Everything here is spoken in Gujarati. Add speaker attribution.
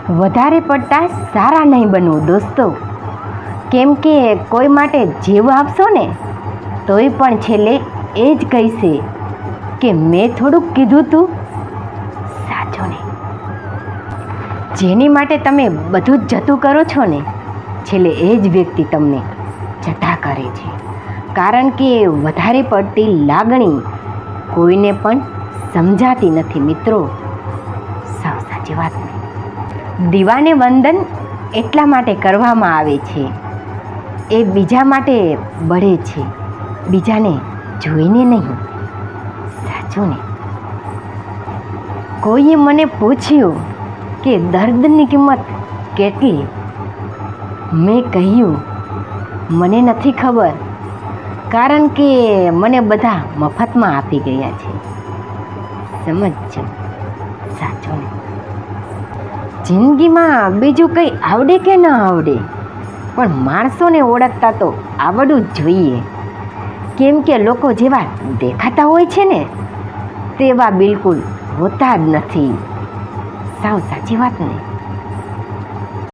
Speaker 1: વધારે પડતા સારા નહીં બનવું દોસ્તો, કેમ કે કોઈ માટે જીવ આપશો ને તોય પણ છેલ્લે એ જ કહેશે કે મેં થોડુંક કીધું તું, સાચો ને. જેની માટે તમે બધું જ જતું કરો છો ને છેલ્લે એ જ વ્યક્તિ તમને જતા કરે છે, કારણ કે વધારે પડતી લાગણી કોઈને પણ સમજાતી નથી મિત્રો. સાવ સાચી વાત ને. દીવાને વંદન એટલા માટે કરવામાં આવે છે, એ બીજા માટે બળે છે, બીજાને જોઈને નહીં. સાચું ને. કોઈએ મને પૂછ્યું કે દર્દની કિંમત કેટલી? મેં કહ્યું મને નથી ખબર, કારણ કે મને બધા મફતમાં આપી ગયા છે. સમજજો. સાચું ને. જિંદગીમાં બીજું કંઈ આવડે કે ન આવડે, પણ માણસોને ઓળખતા તો આવડવું જ જોઈએ, કેમ કે લોકો જેવા દેખાતા હોય છે ને તેવા બિલકુલ હોતા જ નથી. સાવ સાચી વાત ને.